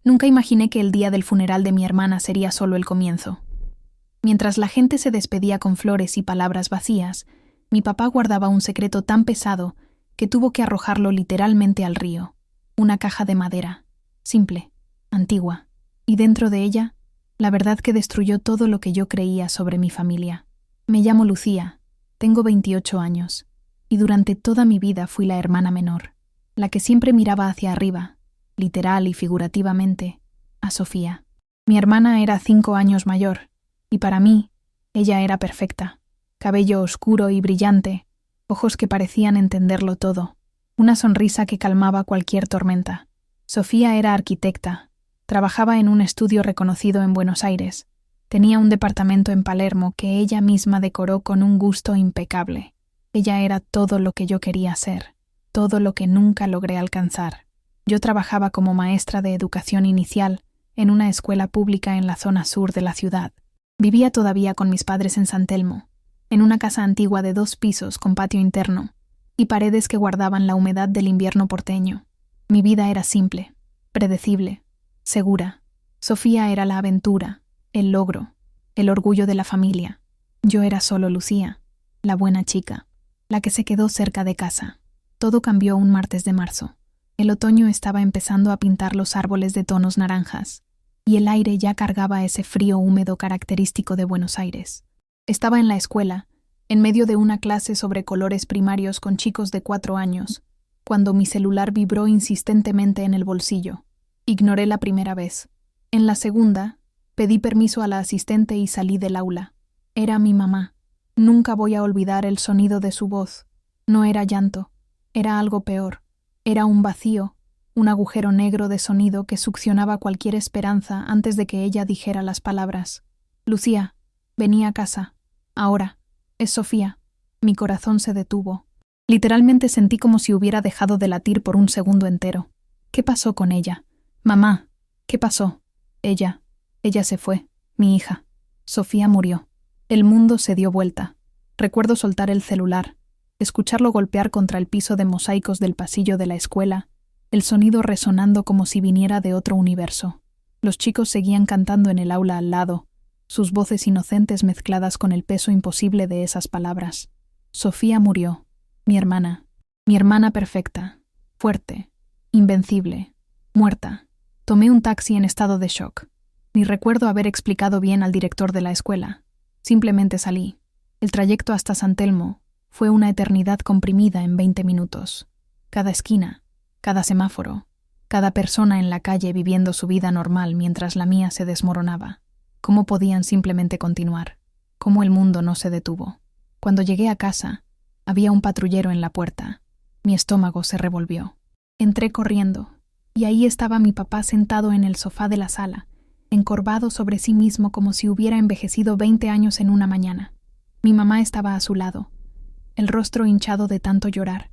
Nunca imaginé que el día del funeral de mi hermana sería solo el comienzo. Mientras la gente se despedía con flores y palabras vacías, mi papá guardaba un secreto tan pesado que tuvo que arrojarlo literalmente al río. Una caja de madera, simple, antigua, y dentro de ella, la verdad que destruyó todo lo que yo creía sobre mi familia. Me llamo Lucía, tengo 28 años, y durante toda mi vida fui la hermana menor, la que siempre miraba hacia arriba, literal y figurativamente, a Sofía. Mi hermana era 5 años mayor, y para mí, ella era perfecta. Cabello oscuro y brillante, ojos que parecían entenderlo todo, una sonrisa que calmaba cualquier tormenta. Sofía era arquitecta, trabajaba en un estudio reconocido en Buenos Aires, tenía un departamento en Palermo que ella misma decoró con un gusto impecable. Ella era todo lo que yo quería ser, todo lo que nunca logré alcanzar. Yo trabajaba como maestra de educación inicial en una escuela pública en la zona sur de la ciudad. Vivía todavía con mis padres en San Telmo, en una casa antigua de 2 pisos con patio interno y paredes que guardaban la humedad del invierno porteño. Mi vida era simple, predecible, segura. Sofía era la aventura, el logro, el orgullo de la familia. Yo era solo Lucía, la buena chica, la que se quedó cerca de casa. Todo cambió un martes de marzo. El otoño estaba empezando a pintar los árboles de tonos naranjas, y el aire ya cargaba ese frío húmedo característico de Buenos Aires. Estaba en la escuela, en medio de una clase sobre colores primarios con chicos de 4 años, cuando mi celular vibró insistentemente en el bolsillo. Ignoré la primera vez. En la segunda, pedí permiso a la asistente y salí del aula. Era mi mamá. Nunca voy a olvidar el sonido de su voz. No era llanto, era algo peor. Era un vacío, un agujero negro de sonido que succionaba cualquier esperanza antes de que ella dijera las palabras. Lucía, vení a casa. Ahora. Es Sofía. Mi corazón se detuvo. Literalmente sentí como si hubiera dejado de latir por un segundo entero. ¿Qué pasó con ella? Mamá, ¿qué pasó? Ella se fue. Mi hija. Sofía murió. El mundo se dio vuelta. Recuerdo soltar el celular, escucharlo golpear contra el piso de mosaicos del pasillo de la escuela, el sonido resonando como si viniera de otro universo. Los chicos seguían cantando en el aula al lado, sus voces inocentes mezcladas con el peso imposible de esas palabras. Sofía murió. Mi hermana perfecta, fuerte, invencible, muerta. Tomé un taxi en estado de shock. Ni recuerdo haber explicado bien al director de la escuela. Simplemente salí. El trayecto hasta San Telmo fue una eternidad comprimida en 20 minutos. Cada esquina, cada semáforo, cada persona en la calle viviendo su vida normal mientras la mía se desmoronaba. ¿Cómo podían simplemente continuar? ¿Cómo el mundo no se detuvo? Cuando llegué a casa, había un patrullero en la puerta. Mi estómago se revolvió. Entré corriendo, y ahí estaba mi papá sentado en el sofá de la sala, encorvado sobre sí mismo como si hubiera envejecido 20 años en una mañana. Mi mamá estaba a su lado, el rostro hinchado de tanto llorar,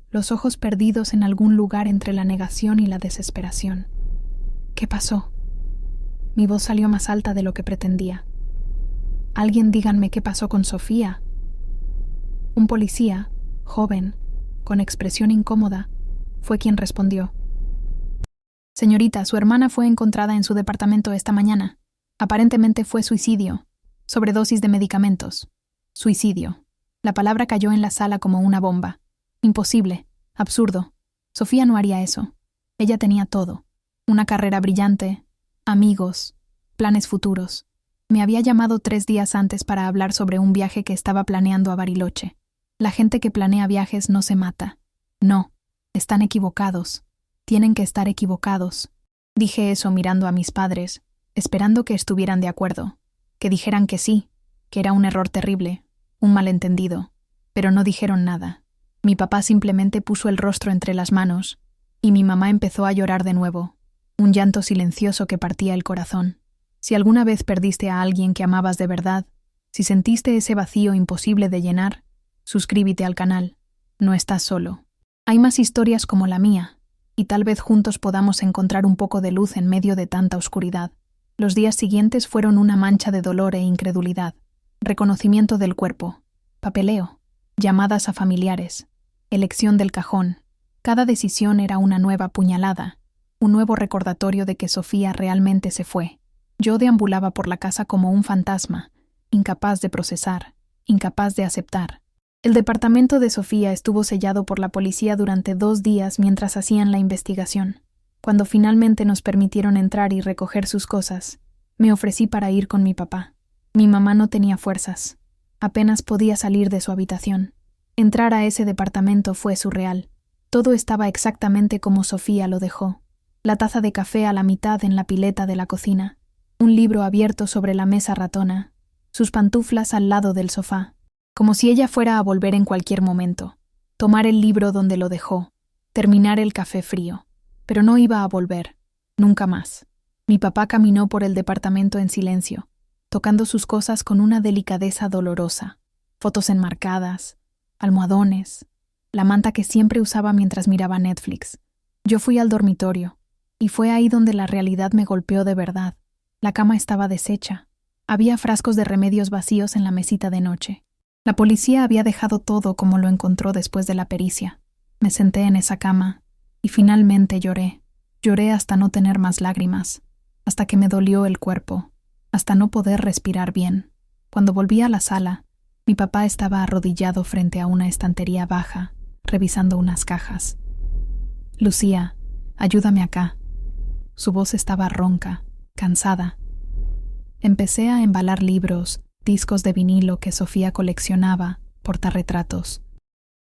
los ojos perdidos en algún lugar entre la negación y la desesperación. ¿Qué pasó? Mi voz salió más alta de lo que pretendía. Alguien díganme qué pasó con Sofía. Un policía, joven, con expresión incómoda, fue quien respondió. Señorita, su hermana fue encontrada en su departamento esta mañana. Aparentemente fue suicidio, sobredosis de medicamentos. Suicidio. La palabra cayó en la sala como una bomba. Imposible, absurdo. Sofía no haría eso. Ella tenía todo. Una carrera brillante, amigos, planes futuros. Me había llamado 3 días antes para hablar sobre un viaje que estaba planeando a Bariloche. La gente que planea viajes no se mata. No, están equivocados. Tienen que estar equivocados. Dije eso mirando a mis padres, esperando que estuvieran de acuerdo, que dijeran que sí, que era un error terrible, un malentendido, pero no dijeron nada. Mi papá simplemente puso el rostro entre las manos, y mi mamá empezó a llorar de nuevo, un llanto silencioso que partía el corazón. Si alguna vez perdiste a alguien que amabas de verdad, si sentiste ese vacío imposible de llenar, suscríbete al canal. No estás solo. Hay más historias como la mía, y tal vez juntos podamos encontrar un poco de luz en medio de tanta oscuridad. Los días siguientes fueron una mancha de dolor e incredulidad, reconocimiento del cuerpo, papeleo, llamadas a familiares, elección del cajón. Cada decisión era una nueva puñalada, un nuevo recordatorio de que Sofía realmente se fue. Yo deambulaba por la casa como un fantasma, incapaz de procesar, incapaz de aceptar. El departamento de Sofía estuvo sellado por la policía durante 2 días mientras hacían la investigación. Cuando finalmente nos permitieron entrar y recoger sus cosas, me ofrecí para ir con mi papá. Mi mamá no tenía fuerzas. Apenas podía salir de su habitación. Entrar a ese departamento fue surreal. Todo estaba exactamente como Sofía lo dejó. La taza de café a la mitad en la pileta de la cocina, un libro abierto sobre la mesa ratona, sus pantuflas al lado del sofá, como si ella fuera a volver en cualquier momento, tomar el libro donde lo dejó, terminar el café frío. Pero no iba a volver, nunca más. Mi papá caminó por el departamento en silencio, tocando sus cosas con una delicadeza dolorosa. Fotos enmarcadas, almohadones, la manta que siempre usaba mientras miraba Netflix. Yo fui al dormitorio, y fue ahí donde la realidad me golpeó de verdad. La cama estaba deshecha. Había frascos de remedios vacíos en la mesita de noche. La policía había dejado todo como lo encontró después de la pericia. Me senté en esa cama, y finalmente lloré. Lloré hasta no tener más lágrimas, hasta que me dolió el cuerpo, hasta no poder respirar bien. Cuando volví a la sala, mi papá estaba arrodillado frente a una estantería baja, revisando unas cajas. «Lucía, ayúdame acá». Su voz estaba ronca, cansada. Empecé a embalar libros, discos de vinilo que Sofía coleccionaba, portarretratos.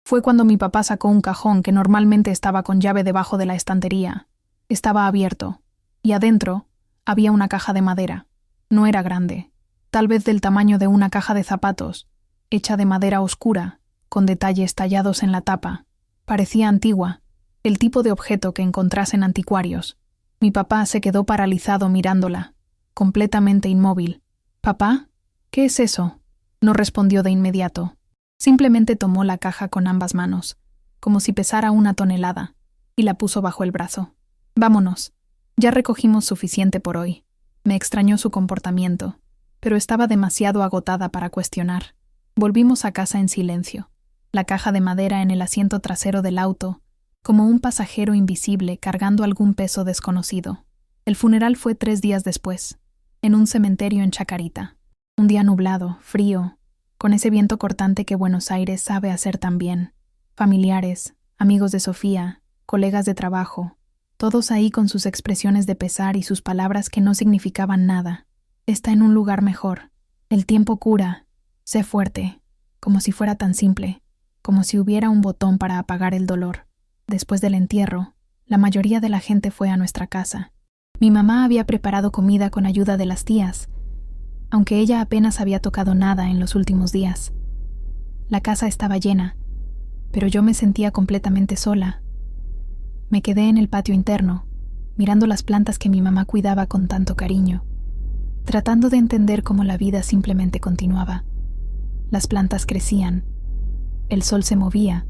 Fue cuando mi papá sacó un cajón que normalmente estaba con llave debajo de la estantería. Estaba abierto, y adentro había una caja de madera. No era grande, tal vez del tamaño de una caja de zapatos, hecha de madera oscura, con detalles tallados en la tapa. Parecía antigua, el tipo de objeto que encontrás en anticuarios. Mi papá se quedó paralizado mirándola, completamente inmóvil. «¿Papá? ¿Qué es eso?». No respondió de inmediato. Simplemente tomó la caja con ambas manos, como si pesara 1 tonelada, y la puso bajo el brazo. «Vámonos. Ya recogimos suficiente por hoy». Me extrañó su comportamiento, pero estaba demasiado agotada para cuestionar. Volvimos a casa en silencio, la caja de madera en el asiento trasero del auto, como un pasajero invisible cargando algún peso desconocido. El funeral fue 3 días después, en un cementerio en Chacarita. Un día nublado, frío, con ese viento cortante que Buenos Aires sabe hacer tan bien. Familiares, amigos de Sofía, colegas de trabajo, todos ahí con sus expresiones de pesar y sus palabras que no significaban nada. «Está en un lugar mejor. El tiempo cura. Sé fuerte». Como si fuera tan simple, como si hubiera un botón para apagar el dolor. Después del entierro, la mayoría de la gente fue a nuestra casa. Mi mamá había preparado comida con ayuda de las tías, aunque ella apenas había tocado nada en los últimos días. La casa estaba llena, pero yo me sentía completamente sola. Me quedé en el patio interno, mirando las plantas que mi mamá cuidaba con tanto cariño, tratando de entender cómo la vida simplemente continuaba. Las plantas crecían, el sol se movía,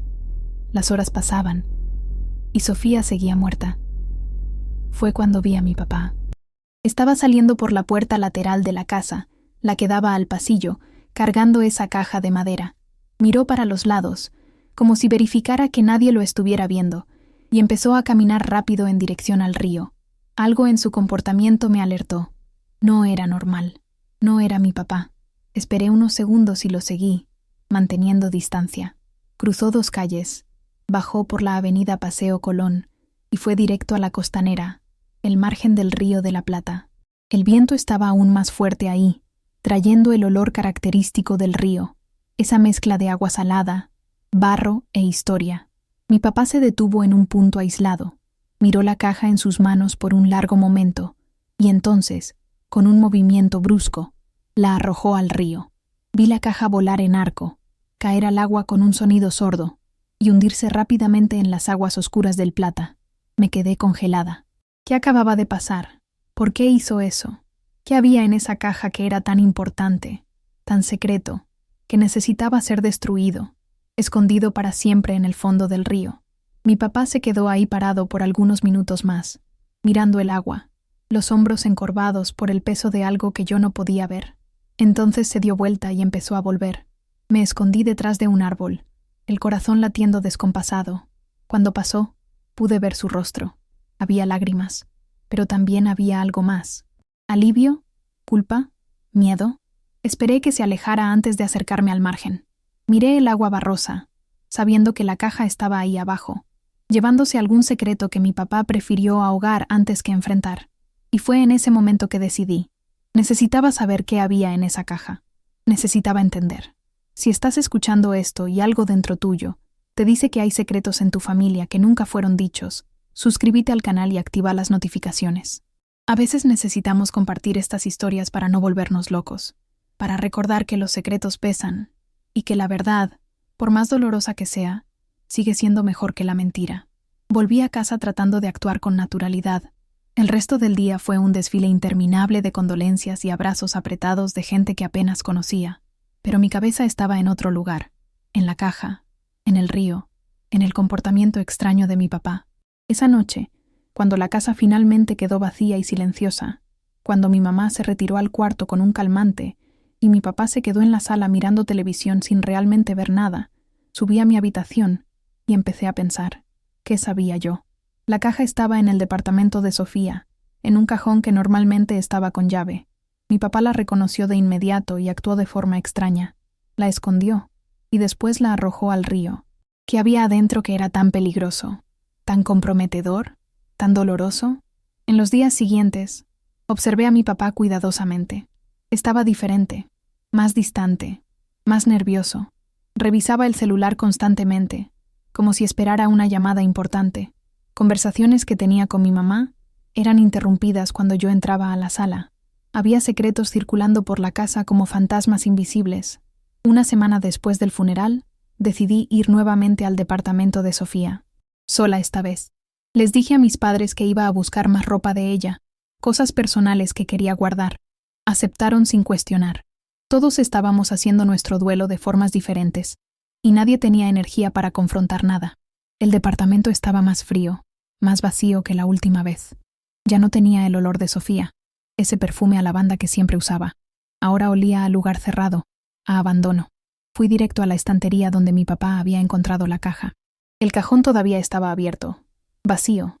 las horas pasaban, y Sofía seguía muerta. Fue cuando vi a mi papá. Estaba saliendo por la puerta lateral de la casa, la que daba al pasillo, cargando esa caja de madera. Miró para los lados, como si verificara que nadie lo estuviera viendo, y empezó a caminar rápido en dirección al río. Algo en su comportamiento me alertó. No era normal. No era mi papá. Esperé unos segundos y lo seguí, manteniendo distancia. Cruzó 2 calles, bajó por la avenida Paseo Colón y fue directo a la costanera, el margen del río de la Plata. El viento estaba aún más fuerte ahí, trayendo el olor característico del río, esa mezcla de agua salada, barro e historia. Mi papá se detuvo en un punto aislado, miró la caja en sus manos por un largo momento, y entonces, con un movimiento brusco, la arrojó al río. Vi la caja volar en arco, caer al agua con un sonido sordo, y hundirse rápidamente en las aguas oscuras del Plata. Me quedé congelada. ¿Qué acababa de pasar? ¿Por qué hizo eso? ¿Qué había en esa caja que era tan importante, tan secreto, que necesitaba ser destruido, escondido para siempre en el fondo del río? Mi papá se quedó ahí parado por algunos minutos más, mirando el agua, los hombros encorvados por el peso de algo que yo no podía ver. Entonces se dio vuelta y empezó a volver. Me escondí detrás de un árbol, el corazón latiendo descompasado. Cuando pasó, pude ver su rostro. Había lágrimas, pero también había algo más. Alivio, culpa, miedo. Esperé que se alejara antes de acercarme al margen. Miré el agua barrosa, sabiendo que la caja estaba ahí abajo, llevándose algún secreto que mi papá prefirió ahogar antes que enfrentar. Y fue en ese momento que decidí. Necesitaba saber qué había en esa caja. Necesitaba entender. Si estás escuchando esto y algo dentro tuyo te dice que hay secretos en tu familia que nunca fueron dichos, suscríbete al canal y activa las notificaciones. A veces necesitamos compartir estas historias para no volvernos locos, para recordar que los secretos pesan y que la verdad, por más dolorosa que sea, sigue siendo mejor que la mentira. Volví a casa tratando de actuar con naturalidad. El resto del día fue un desfile interminable de condolencias y abrazos apretados de gente que apenas conocía, pero mi cabeza estaba en otro lugar, en la caja, en el río, en el comportamiento extraño de mi papá. Esa noche, cuando la casa finalmente quedó vacía y silenciosa, cuando mi mamá se retiró al cuarto con un calmante y mi papá se quedó en la sala mirando televisión sin realmente ver nada, subí a mi habitación y empecé a pensar, ¿qué sabía yo? La caja estaba en el departamento de Sofía, en un cajón que normalmente estaba con llave. Mi papá la reconoció de inmediato y actuó de forma extraña. La escondió y después la arrojó al río. ¿Qué había adentro que era tan peligroso, tan comprometedor, tan doloroso? En los días siguientes, observé a mi papá cuidadosamente. Estaba diferente, más distante, más nervioso. Revisaba el celular constantemente, como si esperara una llamada importante. Conversaciones que tenía con mi mamá eran interrumpidas cuando yo entraba a la sala. Había secretos circulando por la casa como fantasmas invisibles. Una semana después del funeral, decidí ir nuevamente al departamento de Sofía. Sola esta vez. Les dije a mis padres que iba a buscar más ropa de ella, cosas personales que quería guardar. Aceptaron sin cuestionar. Todos estábamos haciendo nuestro duelo de formas diferentes, y nadie tenía energía para confrontar nada. El departamento estaba más frío, más vacío que la última vez. Ya no tenía el olor de Sofía, ese perfume a lavanda que siempre usaba. Ahora olía a lugar cerrado, a abandono. Fui directo a la estantería donde mi papá había encontrado la caja. El cajón todavía estaba abierto, vacío.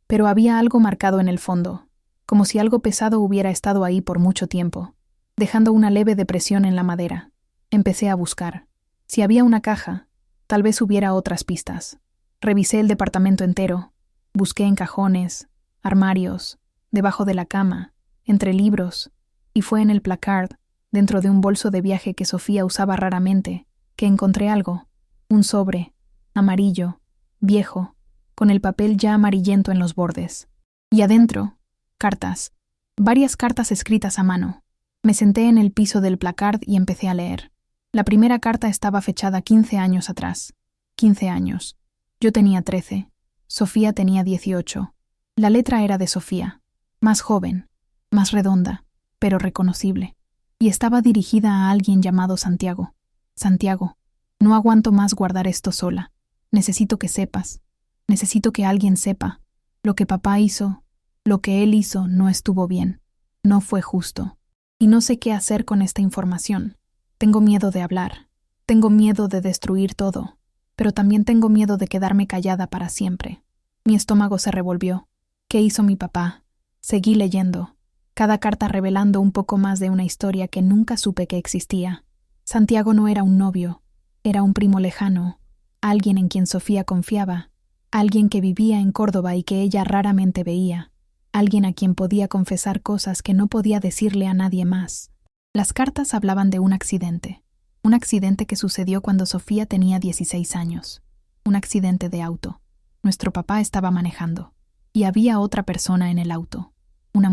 Pero había algo marcado en el fondo, como si algo pesado hubiera estado ahí por mucho tiempo, dejando una leve depresión en la madera. Empecé a buscar. Si había una caja, tal vez hubiera otras pistas. Revisé el departamento entero. Busqué en cajones, armarios, debajo de la cama, entre libros, y fue en el placard, dentro de un bolso de viaje que Sofía usaba raramente, que encontré algo. Un sobre, amarillo, viejo, con el papel ya amarillento en los bordes. Y adentro, cartas. Varias cartas escritas a mano. Me senté en el piso del placard y empecé a leer. La primera carta estaba fechada 15 años atrás. 15 años. Yo tenía 13. Sofía tenía 18. La letra era de Sofía. Más joven, más redonda, pero reconocible. Y estaba dirigida a alguien llamado Santiago. Santiago, no aguanto más guardar esto sola. Necesito que sepas. Necesito que alguien sepa. Lo que papá hizo, lo que él hizo no estuvo bien. No fue justo. Y no sé qué hacer con esta información. Tengo miedo de hablar. Tengo miedo de destruir todo. Pero también tengo miedo de quedarme callada para siempre. Mi estómago se revolvió. ¿Qué hizo mi papá? Seguí leyendo. Cada carta revelando un poco más de una historia que nunca supe que existía. Santiago no era un novio. Era un primo lejano. Alguien en quien Sofía confiaba. Alguien que vivía en Córdoba y que ella raramente veía. Alguien a quien podía confesar cosas que no podía decirle a nadie más. Las cartas hablaban de un accidente que sucedió cuando Sofía tenía 16 años. Un accidente de auto. Nuestro papá estaba manejando. Y había otra persona en el auto. Una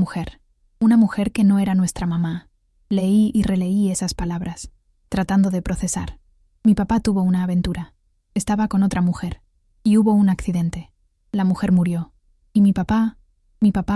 mujer que no era nuestra mamá. Leí y releí esas palabras, tratando de procesar. Mi papá tuvo una aventura. Estaba con otra mujer. Y hubo un accidente. La mujer murió. Y mi papá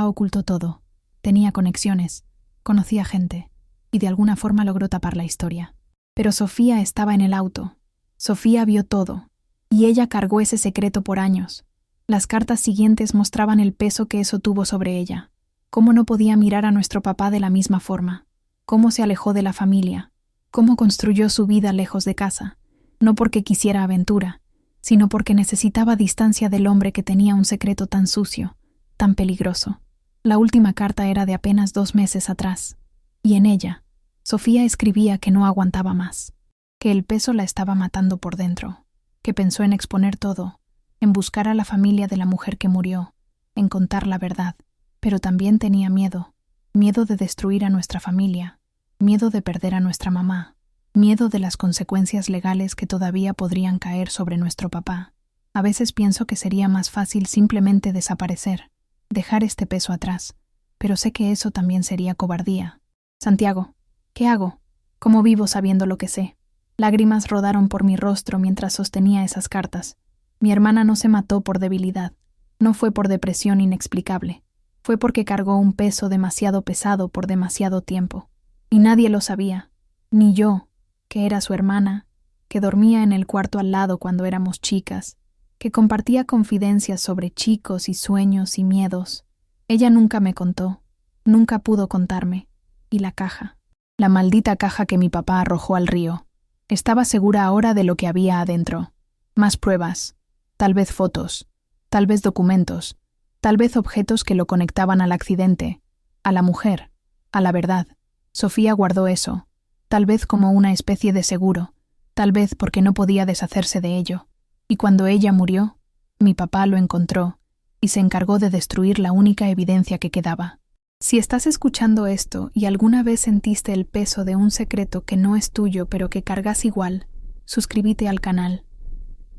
ocultó todo. Tenía conexiones. Conocía gente. Y de alguna forma logró tapar la historia. Pero Sofía estaba en el auto. Sofía vio todo. Y ella cargó ese secreto por años. Las cartas siguientes mostraban el peso que eso tuvo sobre ella. Cómo no podía mirar a nuestro papá de la misma forma. Cómo se alejó de la familia. Cómo construyó su vida lejos de casa. No porque quisiera aventura, sino porque necesitaba distancia del hombre que tenía un secreto tan sucio, tan peligroso. La última carta era de apenas 2 meses atrás, y en ella, Sofía escribía que no aguantaba más, que el peso la estaba matando por dentro, que pensó en exponer todo, en buscar a la familia de la mujer que murió, en contar la verdad, pero también tenía miedo de destruir a nuestra familia, miedo de perder a nuestra mamá, miedo de las consecuencias legales que todavía podrían caer sobre nuestro papá. A veces pienso que sería más fácil simplemente desaparecer, dejar este peso atrás, pero sé que eso también sería cobardía. Santiago, ¿qué hago? ¿Cómo vivo sabiendo lo que sé? Lágrimas rodaron por mi rostro mientras sostenía esas cartas. Mi hermana no se mató por debilidad, no fue por depresión inexplicable, fue porque cargó un peso demasiado pesado por demasiado tiempo. Y nadie lo sabía, ni yo, que era su hermana, que dormía en el cuarto al lado cuando éramos chicas, que compartía confidencias sobre chicos y sueños y miedos. Ella nunca me contó, nunca pudo contarme. Y la caja, la maldita caja que mi papá arrojó al río. Estaba segura ahora de lo que había adentro. Más pruebas, tal vez fotos, tal vez documentos, tal vez objetos que lo conectaban al accidente, a la mujer, a la verdad. Sofía guardó eso, tal vez como una especie de seguro, tal vez porque no podía deshacerse de ello. Y cuando ella murió, mi papá lo encontró y se encargó de destruir la única evidencia que quedaba. Si estás escuchando esto y alguna vez sentiste el peso de un secreto que no es tuyo pero que cargas igual, suscríbete al canal.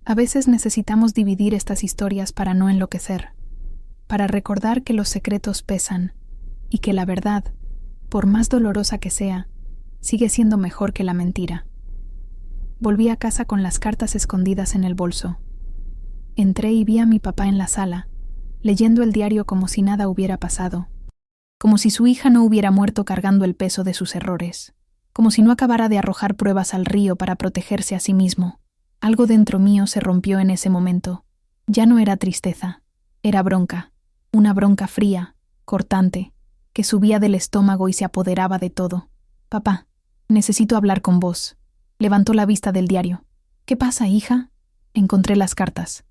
A veces necesitamos dividir estas historias para no enloquecer, para recordar que los secretos pesan y que la verdad, por más dolorosa que sea, sigue siendo mejor que la mentira. Volví a casa con las cartas escondidas en el bolso. Entré y vi a mi papá en la sala, leyendo el diario como si nada hubiera pasado, como si su hija no hubiera muerto cargando el peso de sus errores, como si no acabara de arrojar pruebas al río para protegerse a sí mismo. Algo dentro mío se rompió en ese momento. Ya no era tristeza, era bronca, una bronca fría, cortante, que subía del estómago y se apoderaba de todo. Papá, necesito hablar con vos. Levantó la vista del diario. ¿Qué pasa, hija? Encontré las cartas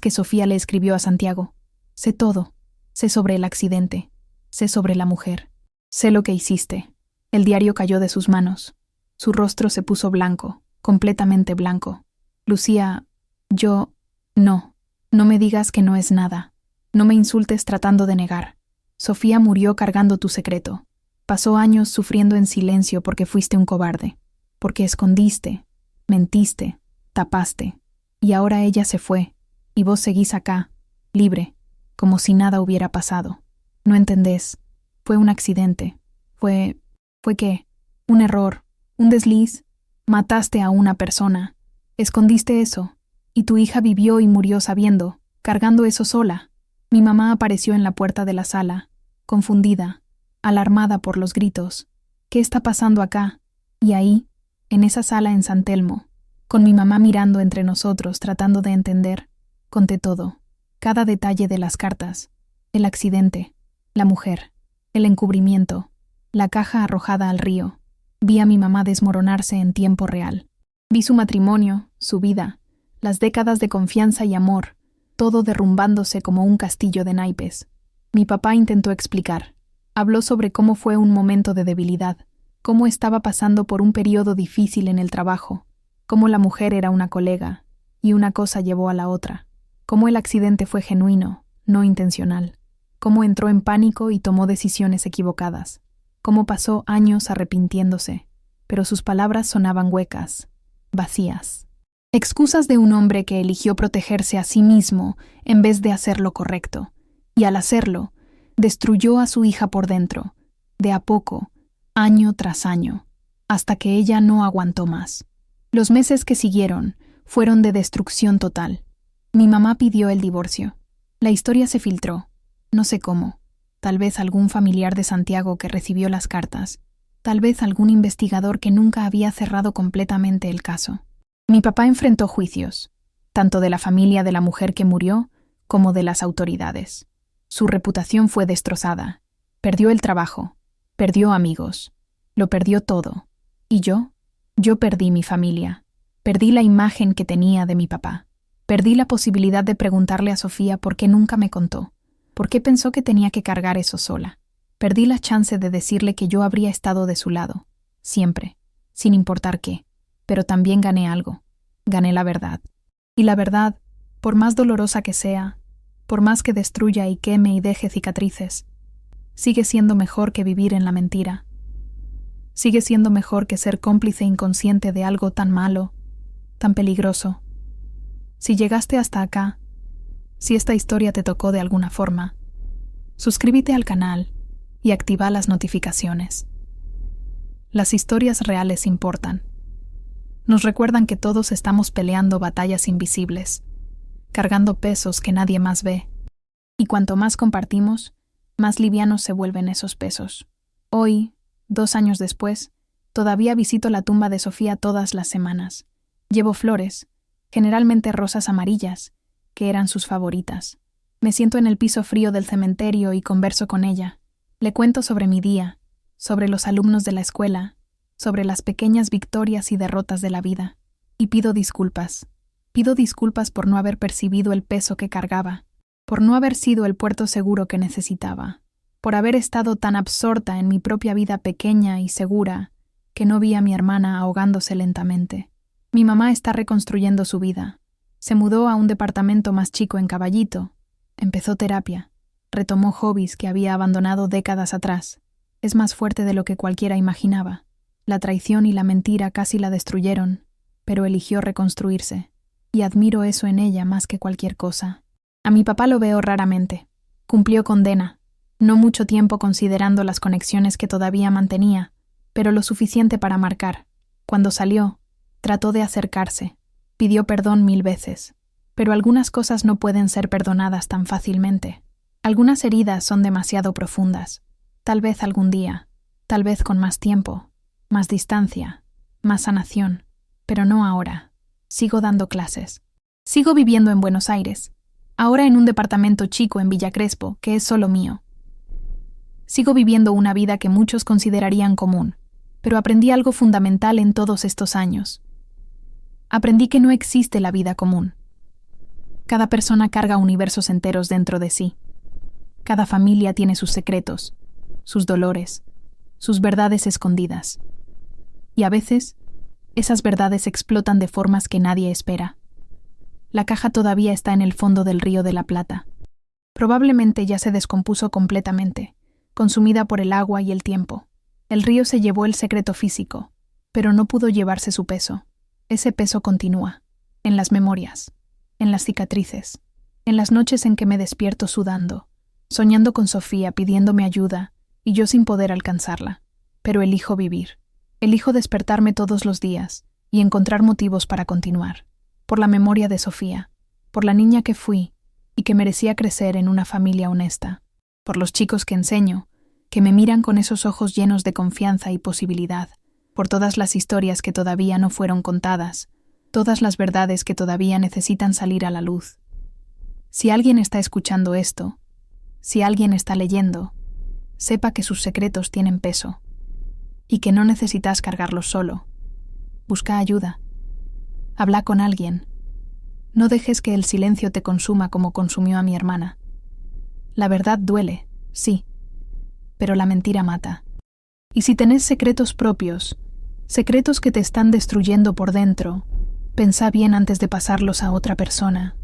que Sofía le escribió a Santiago. Sé todo, sé sobre el accidente, sé sobre la mujer, sé lo que hiciste. El diario cayó de sus manos. Su rostro se puso blanco, completamente blanco. Lucía, no me digas que no es nada. No me insultes tratando de negar. Sofía murió cargando tu secreto. Pasó años sufriendo en silencio porque fuiste un cobarde, porque escondiste, mentiste, tapaste, y ahora ella se fue, y vos seguís acá, libre, como si nada hubiera pasado. No entendés. Fue un accidente. ¿Fue qué? Un error, un desliz. Mataste a una persona. Escondiste eso, y tu hija vivió y murió sabiendo, cargando eso sola. Mi mamá apareció en la puerta de la sala, confundida, alarmada por los gritos. ¿Qué está pasando acá? Y ahí, en esa sala en San Telmo, con mi mamá mirando entre nosotros tratando de entender, conté todo, cada detalle de las cartas, el accidente, la mujer, el encubrimiento, la caja arrojada al río. Vi a mi mamá desmoronarse en tiempo real. Vi su matrimonio, su vida, las décadas de confianza y amor, todo derrumbándose como un castillo de naipes. Mi papá intentó explicar. Habló sobre cómo fue un momento de debilidad, cómo estaba pasando por un periodo difícil en el trabajo, cómo la mujer era una colega, y una cosa llevó a la otra, cómo el accidente fue genuino, no intencional, cómo entró en pánico y tomó decisiones equivocadas, cómo pasó años arrepintiéndose, pero sus palabras sonaban huecas, vacías. Excusas de un hombre que eligió protegerse a sí mismo en vez de hacer lo correcto, y al hacerlo, destruyó a su hija por dentro, de a poco, año tras año, hasta que ella no aguantó más. Los meses que siguieron fueron de destrucción total. Mi mamá pidió el divorcio. La historia se filtró, no sé cómo. Tal vez algún familiar de Santiago que recibió las cartas, tal vez algún investigador que nunca había cerrado completamente el caso. Mi papá enfrentó juicios, tanto de la familia de la mujer que murió como de las autoridades. Su reputación fue destrozada. Perdió el trabajo, perdió amigos, lo perdió todo. ¿Y yo? Yo perdí mi familia, perdí la imagen que tenía de mi papá. Perdí la posibilidad de preguntarle a Sofía por qué nunca me contó, por qué pensó que tenía que cargar eso sola. Perdí la chance de decirle que yo habría estado de su lado, siempre, sin importar qué. Pero también gané algo. Gané la verdad. Y la verdad, por más dolorosa que sea, por más que destruya y queme y deje cicatrices, sigue siendo mejor que vivir en la mentira. Sigue siendo mejor que ser cómplice inconsciente de algo tan malo, tan peligroso. Si llegaste hasta acá, si esta historia te tocó de alguna forma, suscríbete al canal y activa las notificaciones. Las historias reales importan. Nos recuerdan que todos estamos peleando batallas invisibles, cargando pesos que nadie más ve. Y cuanto más compartimos, más livianos se vuelven esos pesos. Hoy, 2 años después, todavía visito la tumba de Sofía todas las semanas. Llevo flores, generalmente rosas amarillas, que eran sus favoritas. Me siento en el piso frío del cementerio y converso con ella. Le cuento sobre mi día, sobre los alumnos de la escuela, sobre las pequeñas victorias y derrotas de la vida. Y pido disculpas. Pido disculpas por no haber percibido el peso que cargaba, por no haber sido el puerto seguro que necesitaba, por haber estado tan absorta en mi propia vida pequeña y segura que no vi a mi hermana ahogándose lentamente. Mi mamá está reconstruyendo su vida. Se mudó a un departamento más chico en Caballito. Empezó terapia. Retomó hobbies que había abandonado décadas atrás. Es más fuerte de lo que cualquiera imaginaba. La traición y la mentira casi la destruyeron, pero eligió reconstruirse. Y admiro eso en ella más que cualquier cosa. A mi papá lo veo raramente. Cumplió condena. No mucho tiempo considerando las conexiones que todavía mantenía, pero lo suficiente para marcar. Cuando salió, trató de acercarse. Pidió perdón 1000 veces. Pero algunas cosas no pueden ser perdonadas tan fácilmente. Algunas heridas son demasiado profundas. Tal vez algún día, tal vez con más tiempo, más distancia, más sanación, pero no ahora. Sigo dando clases. Sigo viviendo en Buenos Aires, ahora en un departamento chico en Villa Crespo, que es solo mío. Sigo viviendo una vida que muchos considerarían común, pero aprendí algo fundamental en todos estos años. Aprendí que no existe la vida común. Cada persona carga universos enteros dentro de sí. Cada familia tiene sus secretos, sus dolores, sus verdades escondidas. Y a veces, esas verdades explotan de formas que nadie espera. La caja todavía está en el fondo del Río de la Plata. Probablemente ya se descompuso completamente, consumida por el agua y el tiempo. El río se llevó el secreto físico, pero no pudo llevarse su peso. Ese peso continúa, en las memorias, en las cicatrices, en las noches en que me despierto sudando, soñando con Sofía pidiéndome ayuda y yo sin poder alcanzarla. Pero elijo vivir. Elijo despertarme todos los días y encontrar motivos para continuar. Por la memoria de Sofía, por la niña que fui y que merecía crecer en una familia honesta, por los chicos que enseño, que me miran con esos ojos llenos de confianza y posibilidad, por todas las historias que todavía no fueron contadas, todas las verdades que todavía necesitan salir a la luz. Si alguien está escuchando esto, si alguien está leyendo, sepa que sus secretos tienen peso y que no necesitas cargarlos solo. Busca ayuda. Habla con alguien. No dejes que el silencio te consuma como consumió a mi hermana. La verdad duele, sí, pero la mentira mata. Y si tenés secretos propios, secretos que te están destruyendo por dentro, pensá bien antes de pasarlos a otra persona.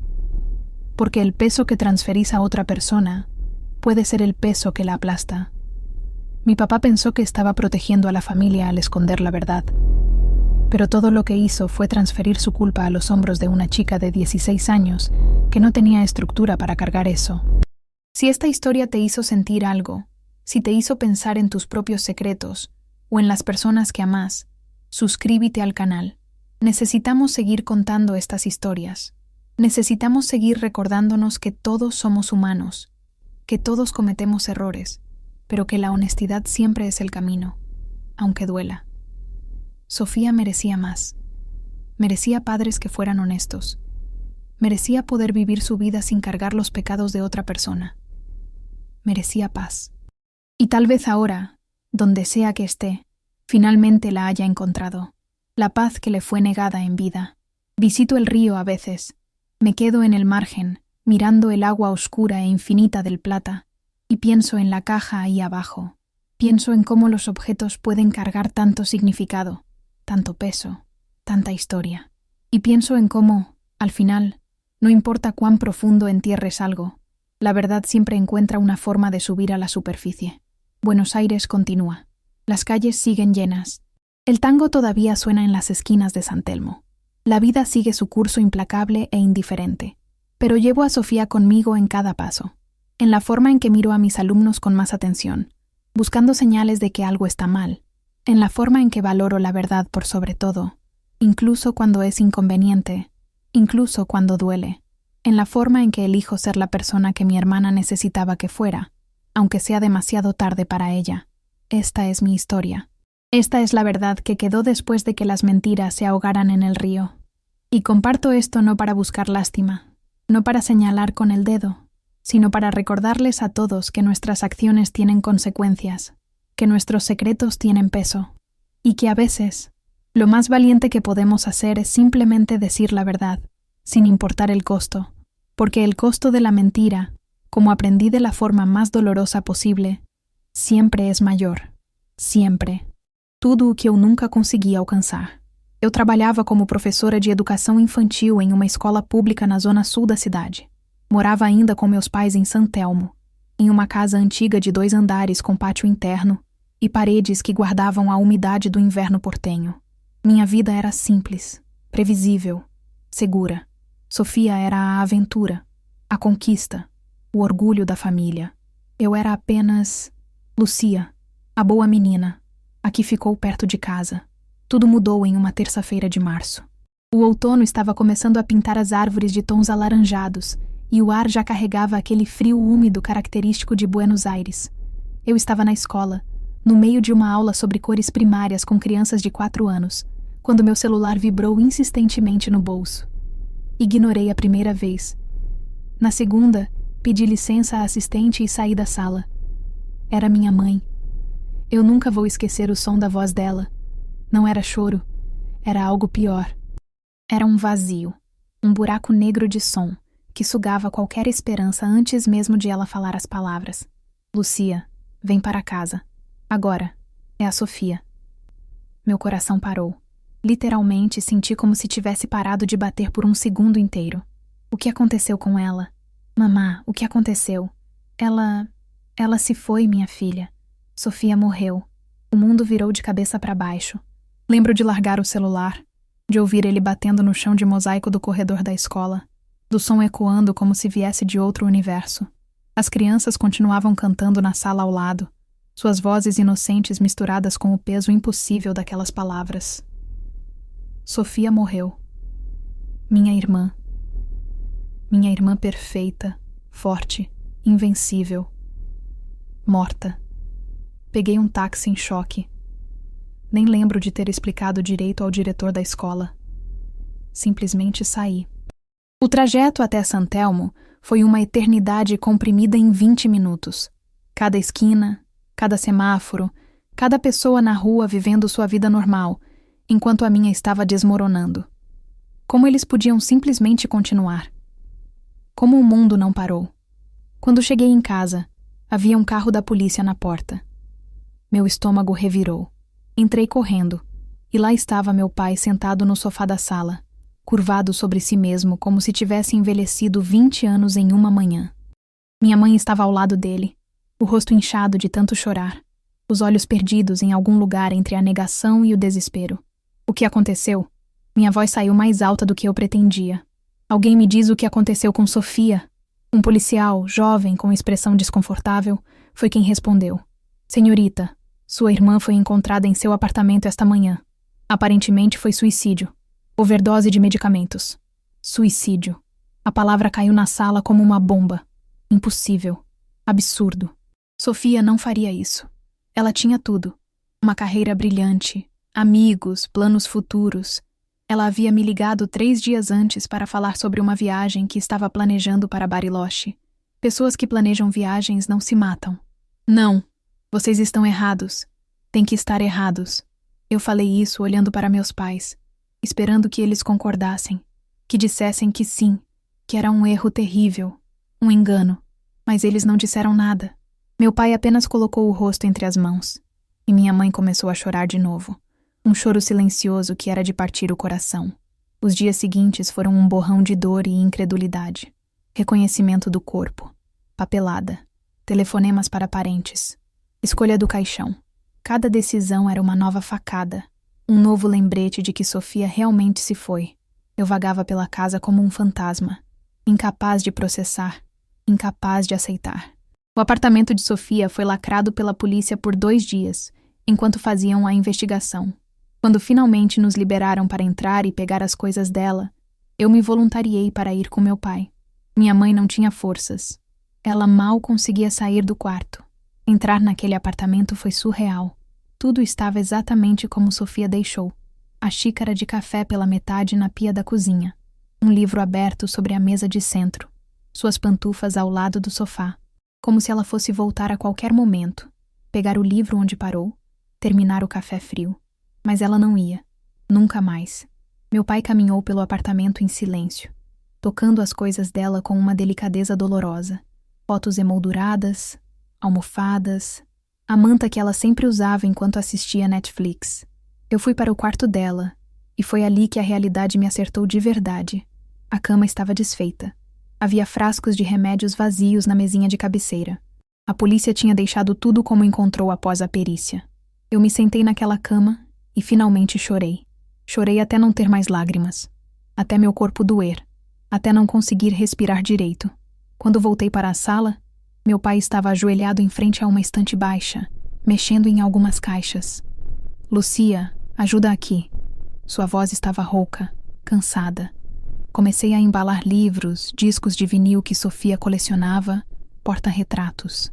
Porque el peso que transferís a otra persona puede ser el peso que la aplasta. Mi papá pensó que estaba protegiendo a la familia al esconder la verdad, pero todo lo que hizo fue transferir su culpa a los hombros de una chica de 16 años que no tenía estructura para cargar eso. Si esta historia te hizo sentir algo, si te hizo pensar en tus propios secretos o en las personas que amás, suscríbete al canal. Necesitamos seguir contando estas historias. Necesitamos seguir recordándonos que todos somos humanos, que todos cometemos errores, pero que la honestidad siempre es el camino, aunque duela. Sofía merecía más. Merecía padres que fueran honestos. Merecía poder vivir su vida sin cargar los pecados de otra persona. Merecía paz. Y tal vez ahora, donde sea que esté, finalmente la haya encontrado. La paz que le fue negada en vida. Visito el río a veces. Me quedo en el margen, mirando el agua oscura e infinita del Plata, y pienso en la caja ahí abajo. Pienso en cómo los objetos pueden cargar tanto significado, tanto peso, tanta historia. Y pienso en cómo, al final, no importa cuán profundo entierres algo, la verdad siempre encuentra una forma de subir a la superficie. Buenos Aires continúa. Las calles siguen llenas. El tango todavía suena en las esquinas de San Telmo. La vida sigue su curso implacable e indiferente. Pero llevo a Sofía conmigo en cada paso, en la forma en que miro a mis alumnos con más atención, buscando señales de que algo está mal, en la forma en que valoro la verdad por sobre todo, incluso cuando es inconveniente, incluso cuando duele, en la forma en que elijo ser la persona que mi hermana necesitaba que fuera, aunque sea demasiado tarde para ella. Esta es mi historia. Esta es la verdad que quedó después de que las mentiras se ahogaran en el río. Y comparto esto no para buscar lástima, no para señalar con el dedo, sino para recordarles a todos que nuestras acciones tienen consecuencias, que nuestros secretos tienen peso, y que a veces lo más valiente que podemos hacer es simplemente decir la verdad, sin importar el costo, porque el costo de la mentira, como aprendí de la forma más dolorosa posible, sempre es maior. Sempre. Tudo o que eu nunca consegui alcançar. Eu trabalhava como professora de educação infantil em uma escola pública na zona sul da cidade. Morava ainda com meus pais em San Telmo, em uma casa antiga de 2 andares com pátio interno e paredes que guardavam a umidade do inverno portenho. Minha vida era simples, previsível, segura. Sofia era a aventura, a conquista, o orgulho da família. Eu era apenas Lucia, a boa menina, a que ficou perto de casa. Tudo mudou em uma terça-feira de março. O outono estava começando a pintar as árvores de tons alaranjados e o ar já carregava aquele frio úmido característico de Buenos Aires. Eu estava na escola, no meio de uma aula sobre cores primárias com crianças de 4 anos, quando meu celular vibrou insistentemente no bolso. Ignorei a primeira vez. Na segunda, pedi licença à assistente e saí da sala. Era minha mãe. Eu nunca vou esquecer o som da voz dela. Não era choro, era algo pior. Era um vazio, um buraco negro de som, que sugava qualquer esperança antes mesmo de ela falar as palavras. Lucia, vem para casa. Agora. É a Sofia. Meu coração parou. Literalmente senti como se tivesse parado de bater por um segundo inteiro. O que aconteceu com ela? Mamá, o que aconteceu? Ela se foi, minha filha. Sofia morreu. O mundo virou de cabeça para baixo. Lembro de largar o celular, de ouvir ele batendo no chão de mosaico do corredor da escola, do som ecoando como se viesse de outro universo. As crianças continuavam cantando na sala ao lado, suas vozes inocentes misturadas com o peso impossível daquelas palavras. Sofia morreu. Minha irmã. Minha irmã perfeita, forte, invencível. Morta. Peguei um táxi em choque. Nem lembro de ter explicado direito ao diretor da escola. Simplesmente saí. O trajeto até San Telmo foi uma eternidade comprimida em 20 minutos. Cada esquina, cada semáforo, cada pessoa na rua vivendo sua vida normal, enquanto a minha estava desmoronando. Como eles podiam simplesmente continuar? Como o mundo não parou? Quando cheguei em casa, havia um carro da polícia na porta. Meu estômago revirou. Entrei correndo, e lá estava meu pai sentado no sofá da sala, curvado sobre si mesmo como se tivesse envelhecido 20 anos em uma manhã. Minha mãe estava ao lado dele, o rosto inchado de tanto chorar, os olhos perdidos em algum lugar entre a negação e o desespero. O que aconteceu? Minha voz saiu mais alta do que eu pretendia. Alguém me diz o que aconteceu com Sofia. Um policial, jovem, com expressão desconfortável, foi quem respondeu. Senhorita, sua irmã foi encontrada em seu apartamento esta manhã. Aparentemente foi suicídio. Overdose de medicamentos. Suicídio. A palavra caiu na sala como uma bomba. Impossível. Absurdo. Sofia não faria isso. Ela tinha tudo. Uma carreira brilhante, amigos, planos futuros. Ela havia me ligado 3 dias antes para falar sobre uma viagem que estava planejando para Bariloche. Pessoas que planejam viagens não se matam. Não. Vocês estão errados. Têm que estar errados. Eu falei isso olhando para meus pais, esperando que eles concordassem, que dissessem que sim, que era um erro terrível, um engano, mas eles não disseram nada. Meu pai apenas colocou o rosto entre as mãos, e minha mãe começou a chorar de novo, um choro silencioso que era de partir o coração. Os dias seguintes foram um borrão de dor e incredulidade. Reconhecimento do corpo, papelada, telefonemas para parentes, escolha do caixão. Cada decisão era uma nova facada, um novo lembrete de que Sofia realmente se foi. Eu vagava pela casa como um fantasma, incapaz de processar, incapaz de aceitar. O apartamento de Sofia foi lacrado pela polícia por 2 dias, enquanto faziam a investigação. Quando finalmente nos liberaram para entrar e pegar as coisas dela, eu me voluntariei para ir com meu pai. Minha mãe não tinha forças. Ela mal conseguia sair do quarto. Entrar naquele apartamento foi surreal. Tudo estava exatamente como Sofia deixou. A xícara de café pela metade na pia da cozinha. Um livro aberto sobre a mesa de centro. Suas pantufas ao lado do sofá. Como se ela fosse voltar a qualquer momento. Pegar o livro onde parou. Terminar o café frio. Mas ela não ia. Nunca mais. Meu pai caminhou pelo apartamento em silêncio, tocando as coisas dela com uma delicadeza dolorosa. Fotos emolduradas, almofadas, a manta que ela sempre usava enquanto assistia Netflix. Eu fui para o quarto dela, e foi ali que a realidade me acertou de verdade. A cama estava desfeita. Havia frascos de remédios vazios na mesinha de cabeceira. A polícia tinha deixado tudo como encontrou após a perícia. Eu me sentei naquela cama e finalmente chorei. Chorei até não ter mais lágrimas, até meu corpo doer, até não conseguir respirar direito. Quando voltei para a sala, meu pai estava ajoelhado em frente a uma estante baixa, mexendo em algumas caixas. Lucia, ajuda aqui. Sua voz estava rouca, cansada. Comecei a embalar livros, discos de vinil que Sofia colecionava, porta-retratos.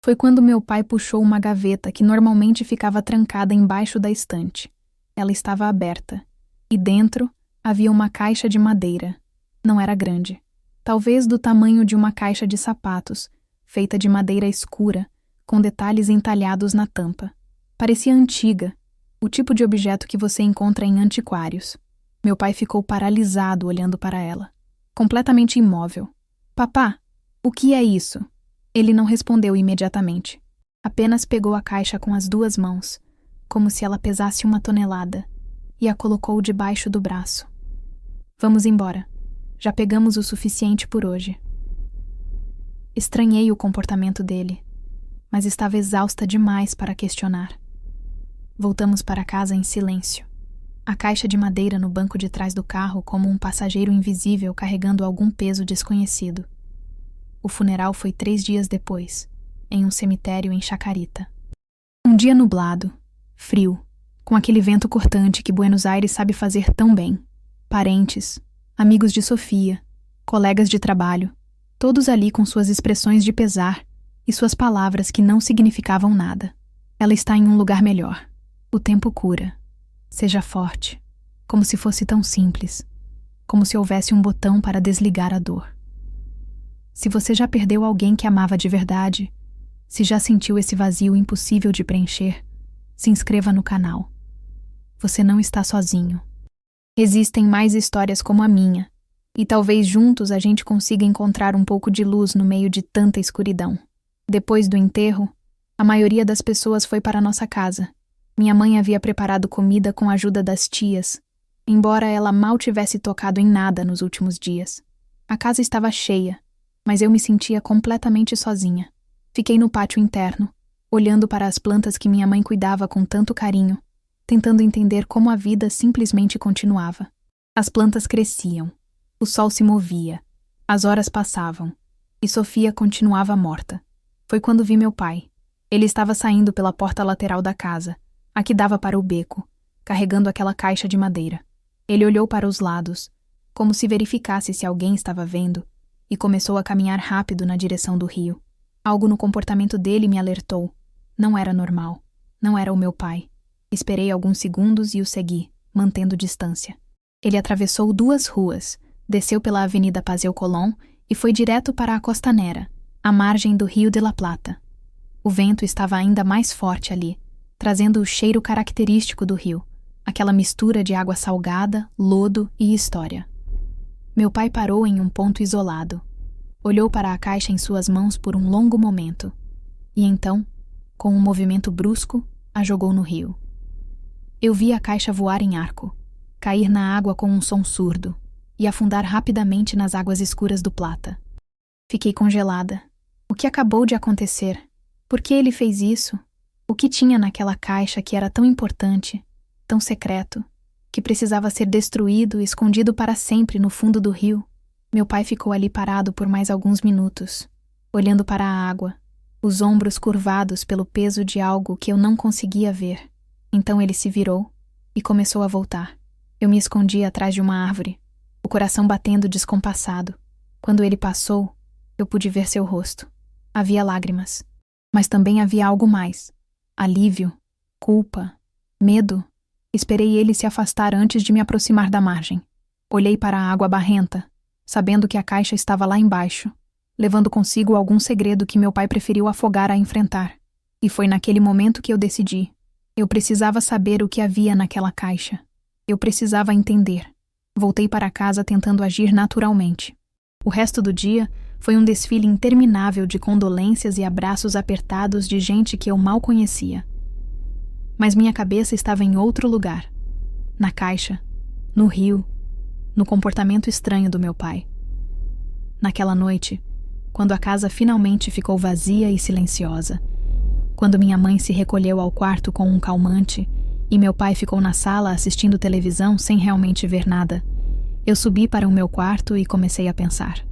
Foi quando meu pai puxou uma gaveta que normalmente ficava trancada embaixo da estante. Ela estava aberta, e dentro havia uma caixa de madeira. Não era grande. Talvez do tamanho de uma caixa de sapatos, feita de madeira escura, com detalhes entalhados na tampa. Parecia antiga, o tipo de objeto que você encontra em antiquários. Meu pai ficou paralisado olhando para ela, completamente imóvel. Papá, o que é isso? Ele não respondeu imediatamente. Apenas pegou a caixa com as 2 mãos, como se ela pesasse 1 tonelada, e a colocou debaixo do braço. Vamos embora. Já pegamos o suficiente por hoje. Estranhei o comportamento dele, mas estava exausta demais para questionar. Voltamos para casa em silêncio. A caixa de madeira no banco de trás do carro como um passageiro invisível carregando algum peso desconhecido. O funeral foi 3 dias depois, em um cemitério em Chacarita. Um dia nublado, frio, com aquele vento cortante que Buenos Aires sabe fazer tão bem. Parentes, amigos de Sofia, colegas de trabalho, todos ali com suas expressões de pesar e suas palavras que não significavam nada. Ela está em um lugar melhor. O tempo cura. Seja forte. Como se fosse tão simples. Como se houvesse um botão para desligar a dor. Se você já perdeu alguém que amava de verdade, se já sentiu esse vazio impossível de preencher, se inscreva no canal. Você não está sozinho. Existem mais histórias como a minha, e talvez juntos a gente consiga encontrar um pouco de luz no meio de tanta escuridão. Depois do enterro, a maioria das pessoas foi para nossa casa. Minha mãe havia preparado comida com a ajuda das tias, embora ela mal tivesse tocado em nada nos últimos dias. A casa estava cheia, mas eu me sentia completamente sozinha. Fiquei no pátio interno, olhando para as plantas que minha mãe cuidava com tanto carinho, tentando entender como a vida simplesmente continuava. As plantas cresciam, o sol se movia, as horas passavam, e Sofia continuava morta. Foi quando vi meu pai. Ele estava saindo pela porta lateral da casa, a que dava para o beco, carregando aquela caixa de madeira. Ele olhou para os lados, como se verificasse se alguém estava vendo, e começou a caminhar rápido na direção do rio. Algo no comportamento dele me alertou. Não era normal. Não era o meu pai. Esperei alguns segundos e o segui, mantendo distância. Ele atravessou 2 ruas, desceu pela Avenida Paseo Colón e foi direto para a Costanera, à margem do Rio de la Plata. O vento estava ainda mais forte ali, trazendo o cheiro característico do rio, aquela mistura de água salgada, lodo e história. Meu pai parou em um ponto isolado. Olhou para a caixa em suas mãos por um longo momento. E então, com um movimento brusco, a jogou no rio. Eu vi a caixa voar em arco, cair na água com um som surdo e afundar rapidamente nas águas escuras do Plata. Fiquei congelada. O que acabou de acontecer? Por que ele fez isso? O que tinha naquela caixa que era tão importante, tão secreto, que precisava ser destruído e escondido para sempre no fundo do rio? Meu pai ficou ali parado por mais alguns minutos, olhando para a água, os ombros curvados pelo peso de algo que eu não conseguia ver. Então ele se virou e começou a voltar. Eu me escondi atrás de uma árvore, o coração batendo descompassado. Quando ele passou, eu pude ver seu rosto. Havia lágrimas, mas também havia algo mais. Alívio, culpa, medo. Esperei ele se afastar antes de me aproximar da margem. Olhei para a água barrenta, sabendo que a caixa estava lá embaixo, levando consigo algum segredo que meu pai preferiu afogar a enfrentar. E foi naquele momento que eu decidi. Eu precisava saber o que havia naquela caixa. Eu precisava entender. Voltei para casa tentando agir naturalmente. O resto do dia foi um desfile interminável de condolências e abraços apertados de gente que eu mal conhecia. Mas minha cabeça estava em outro lugar. Na caixa, no rio, no comportamento estranho do meu pai. Naquela noite, quando a casa finalmente ficou vazia e silenciosa, quando minha mãe se recolheu ao quarto com um calmante e meu pai ficou na sala assistindo televisão sem realmente ver nada, eu subi para o meu quarto e comecei a pensar.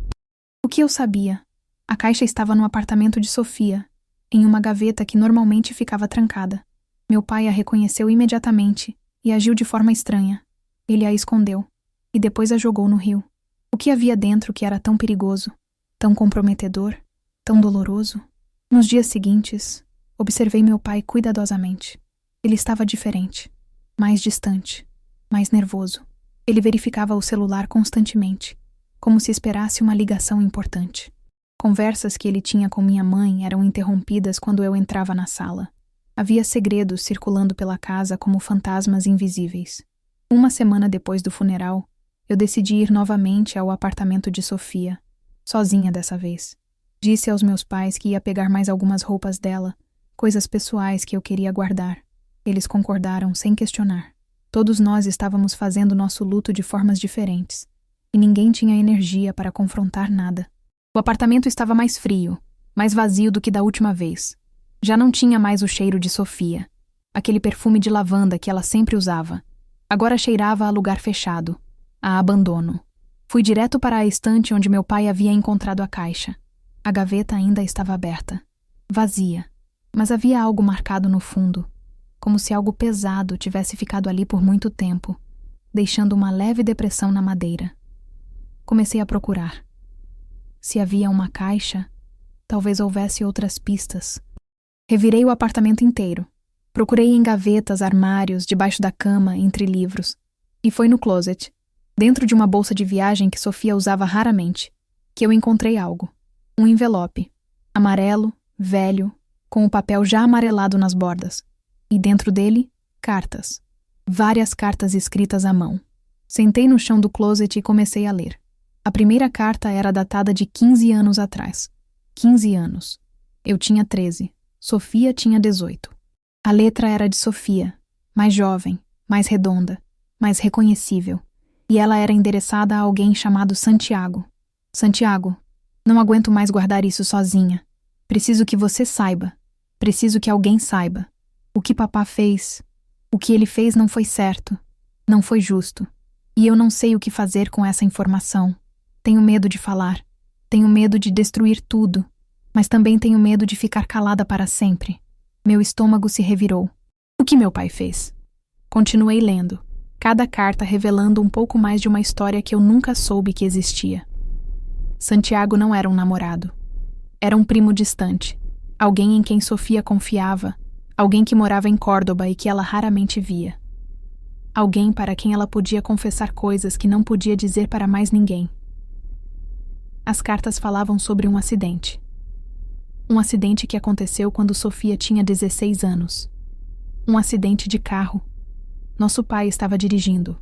O que eu sabia? A caixa estava no apartamento de Sofia, em uma gaveta que normalmente ficava trancada. Meu pai a reconheceu imediatamente e agiu de forma estranha. Ele a escondeu e depois a jogou no rio. O que havia dentro que era tão perigoso, tão comprometedor, tão doloroso? Nos dias seguintes, observei meu pai cuidadosamente. Ele estava diferente, mais distante, mais nervoso. Ele verificava o celular constantemente, como se esperasse uma ligação importante. Conversas que ele tinha com minha mãe eram interrompidas quando eu entrava na sala. Havia segredos circulando pela casa como fantasmas invisíveis. Uma semana depois do funeral, eu decidi ir novamente ao apartamento de Sofia, sozinha dessa vez. Disse aos meus pais que ia pegar mais algumas roupas dela, coisas pessoais que eu queria guardar. Eles concordaram sem questionar. Todos nós estávamos fazendo nosso luto de formas diferentes, e ninguém tinha energia para confrontar nada. O apartamento estava mais frio, mais vazio do que da última vez. Já não tinha mais o cheiro de Sofia, aquele perfume de lavanda que ela sempre usava. Agora cheirava a lugar fechado, a abandono. Fui direto para a estante onde meu pai havia encontrado a caixa. A gaveta ainda estava aberta, vazia, mas havia algo marcado no fundo, como se algo pesado tivesse ficado ali por muito tempo, deixando uma leve depressão na madeira. Comecei a procurar. Se havia uma caixa, talvez houvesse outras pistas. Revirei o apartamento inteiro. Procurei em gavetas, armários, debaixo da cama, entre livros. E foi no closet, dentro de uma bolsa de viagem que Sofia usava raramente, que eu encontrei algo. Um envelope, amarelo, velho, com o papel já amarelado nas bordas. E dentro dele, cartas. Várias cartas escritas à mão. Sentei no chão do closet e comecei a ler. A primeira carta era datada de 15 anos atrás. 15 anos. Eu tinha 13. Sofia tinha 18. A letra era de Sofia, mais jovem, mais redonda, mais reconhecível. E ela era endereçada a alguém chamado Santiago. Santiago, não aguento mais guardar isso sozinha. Preciso que você saiba. Preciso que alguém saiba. O que papá fez, o que ele fez não foi certo, não foi justo. E eu não sei o que fazer com essa informação. Tenho medo de falar. Tenho medo de destruir tudo. Mas também tenho medo de ficar calada para sempre. Meu estômago se revirou. O que meu pai fez? Continuei lendo, cada carta revelando um pouco mais de uma história que eu nunca soube que existia. Santiago não era um namorado. Era um primo distante, alguém em quem Sofia confiava, alguém que morava em Córdoba e que ela raramente via. Alguém para quem ela podia confessar coisas que não podia dizer para mais ninguém. As cartas falavam sobre um acidente. Um acidente que aconteceu quando Sofia tinha 16 anos. Um acidente de carro. Nosso pai estava dirigindo.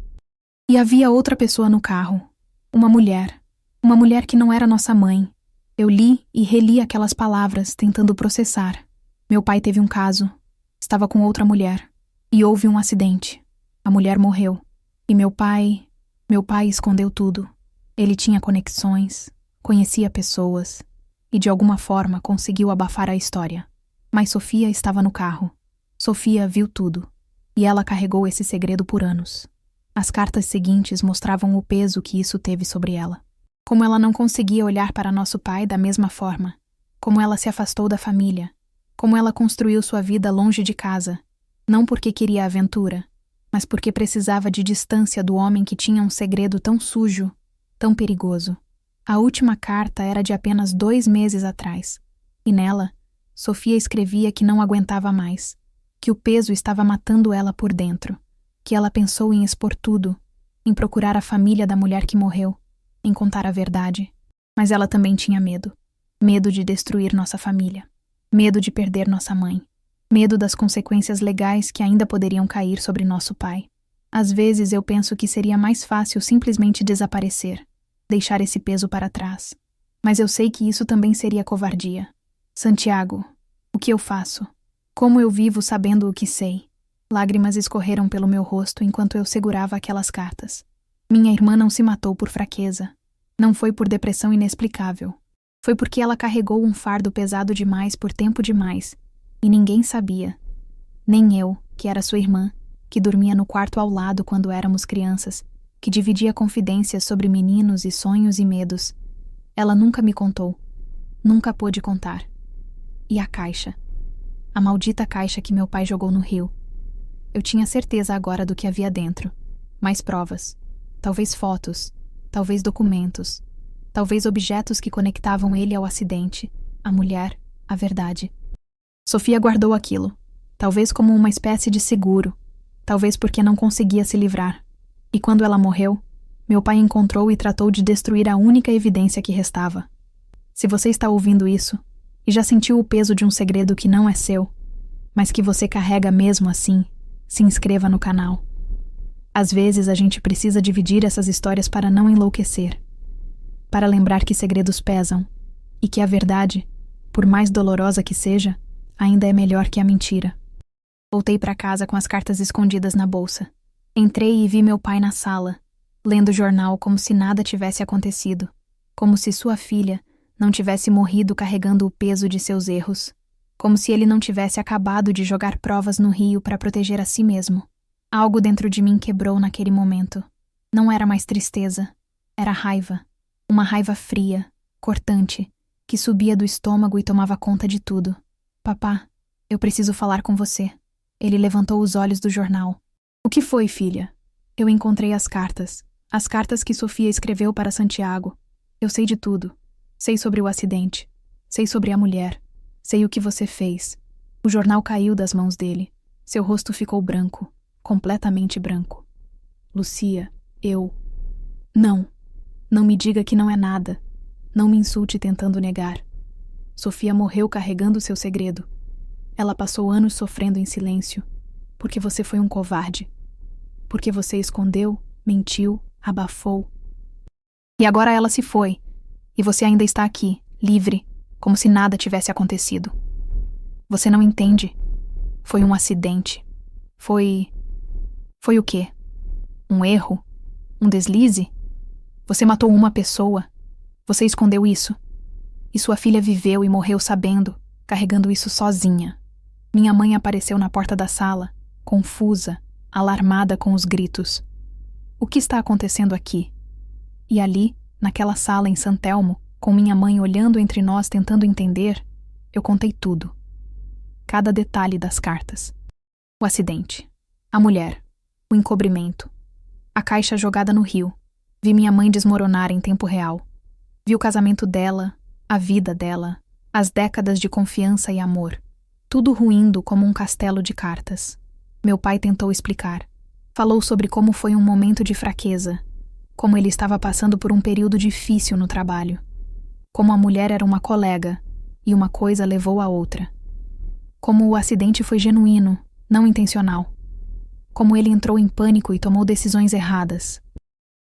E havia outra pessoa no carro. Uma mulher que não era nossa mãe. Eu li e reli aquelas palavras, tentando processar. Meu pai teve um caso. Estava com outra mulher. E houve um acidente. A mulher morreu. E meu pai escondeu tudo. Ele tinha conexões, conhecia pessoas e de alguma forma conseguiu abafar a história. Mas Sofia estava no carro. Sofia viu tudo. E ela carregou esse segredo por anos. As cartas seguintes mostravam o peso que isso teve sobre ela. Como ela não conseguia olhar para nosso pai da mesma forma. Como ela se afastou da família. Como ela construiu sua vida longe de casa. Não porque queria aventura, mas porque precisava de distância do homem que tinha um segredo tão sujo, tão perigoso. A última carta era de apenas 2 meses atrás. E nela, Sofia escrevia que não aguentava mais. Que o peso estava matando ela por dentro. Que ela pensou em expor tudo, em procurar a família da mulher que morreu, em contar a verdade. Mas ela também tinha medo. Medo de destruir nossa família. Medo de perder nossa mãe. Medo das consequências legais que ainda poderiam cair sobre nosso pai. Às vezes eu penso que seria mais fácil simplesmente desaparecer, deixar esse peso para trás. Mas eu sei que isso também seria covardia. Santiago, o que eu faço? Como eu vivo sabendo o que sei? Lágrimas escorreram pelo meu rosto enquanto eu segurava aquelas cartas. Minha irmã não se matou por fraqueza. Não foi por depressão inexplicável. Foi porque ela carregou um fardo pesado demais por tempo demais. E ninguém sabia. Nem eu, que era sua irmã, que dormia no quarto ao lado quando éramos crianças, que dividia confidências sobre meninos e sonhos e medos. Ela nunca me contou. Nunca pôde contar. E a caixa? A maldita caixa que meu pai jogou no rio. Eu tinha certeza agora do que havia dentro. Mais provas. Talvez fotos. Talvez documentos. Talvez objetos que conectavam ele ao acidente, a mulher, a verdade. Sofia guardou aquilo. Talvez como uma espécie de seguro. Talvez porque não conseguia se livrar. E quando ela morreu, meu pai encontrou e tratou de destruir a única evidência que restava. Se você está ouvindo isso, e já sentiu o peso de um segredo que não é seu, mas que você carrega mesmo assim, se inscreva no canal. Às vezes a gente precisa dividir essas histórias para não enlouquecer. Para lembrar que segredos pesam, e que a verdade, por mais dolorosa que seja, ainda é melhor que a mentira. Voltei para casa com as cartas escondidas na bolsa. Entrei e vi meu pai na sala, lendo o jornal como se nada tivesse acontecido, como se sua filha não tivesse morrido carregando o peso de seus erros, como se ele não tivesse acabado de jogar provas no rio para proteger a si mesmo. Algo dentro de mim quebrou naquele momento. Não era mais tristeza, era raiva. Uma raiva fria, cortante, que subia do estômago e tomava conta de tudo. Papá, eu preciso falar com você. Ele levantou os olhos do jornal. O que foi, filha? Eu encontrei as cartas que Sofia escreveu para Santiago. Eu sei de tudo. Sei sobre o acidente. Sei sobre a mulher. Sei o que você fez. O jornal caiu das mãos dele. Seu rosto ficou branco. Completamente branco. Lucia, Não. Não me diga que não é nada. Não me insulte tentando negar. Sofia morreu carregando seu segredo. Ela passou anos sofrendo em silêncio. Porque você foi um covarde. Porque você escondeu, mentiu, abafou. E agora ela se foi. E você ainda está aqui, livre, como se nada tivesse acontecido. Você não entende. Foi um acidente. Foi o quê? Um erro? Um deslize? Você matou uma pessoa. Você escondeu isso. E sua filha viveu e morreu sabendo, carregando isso sozinha. Minha mãe apareceu na porta da sala, confusa, alarmada com os gritos. O que está acontecendo aqui? E ali, naquela sala em San Telmo, com minha mãe olhando entre nós tentando entender, eu contei tudo. Cada detalhe das cartas. O acidente. A mulher. O encobrimento. A caixa jogada no rio. Vi minha mãe desmoronar em tempo real. Vi o casamento dela, a vida dela, as décadas de confiança e amor. Tudo ruindo como um castelo de cartas. Meu pai tentou explicar. Falou sobre como foi um momento de fraqueza, como ele estava passando por um período difícil no trabalho, como a mulher era uma colega e uma coisa levou a outra, como o acidente foi genuíno, não intencional, como ele entrou em pânico e tomou decisões erradas.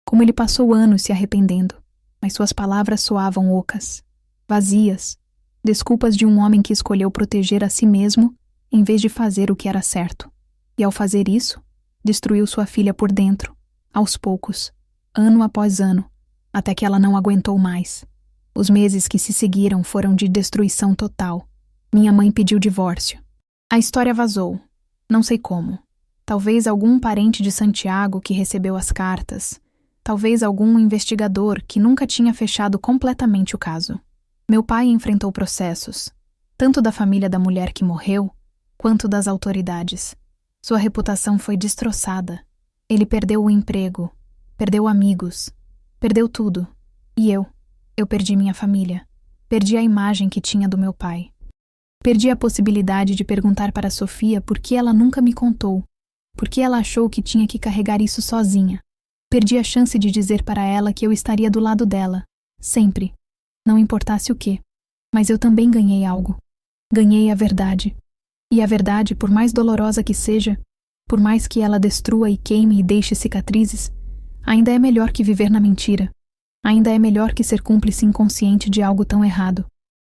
Como ele passou anos se arrependendo, mas suas palavras soavam ocas, vazias, desculpas de um homem que escolheu proteger a si mesmo em vez de fazer o que era certo. E ao fazer isso, destruiu sua filha por dentro, aos poucos, ano após ano, até que ela não aguentou mais. Os meses que se seguiram foram de destruição total. Minha mãe pediu divórcio. A história vazou. Não sei como. Talvez algum parente de Santiago que recebeu as cartas. Talvez algum investigador que nunca tinha fechado completamente o caso. Meu pai enfrentou processos, tanto da família da mulher que morreu, quanto das autoridades. Sua reputação foi destroçada. Ele perdeu o emprego, perdeu amigos, perdeu tudo. E eu perdi minha família. Perdi a imagem que tinha do meu pai. Perdi a possibilidade de perguntar para Sofia por que ela nunca me contou, por que ela achou que tinha que carregar isso sozinha. Perdi a chance de dizer para ela que eu estaria do lado dela, sempre, não importasse o quê. Mas eu também ganhei algo. Ganhei a verdade. E a verdade, por mais dolorosa que seja, por mais que ela destrua e queime e deixe cicatrizes, ainda é melhor que viver na mentira. Ainda é melhor que ser cúmplice inconsciente de algo tão errado.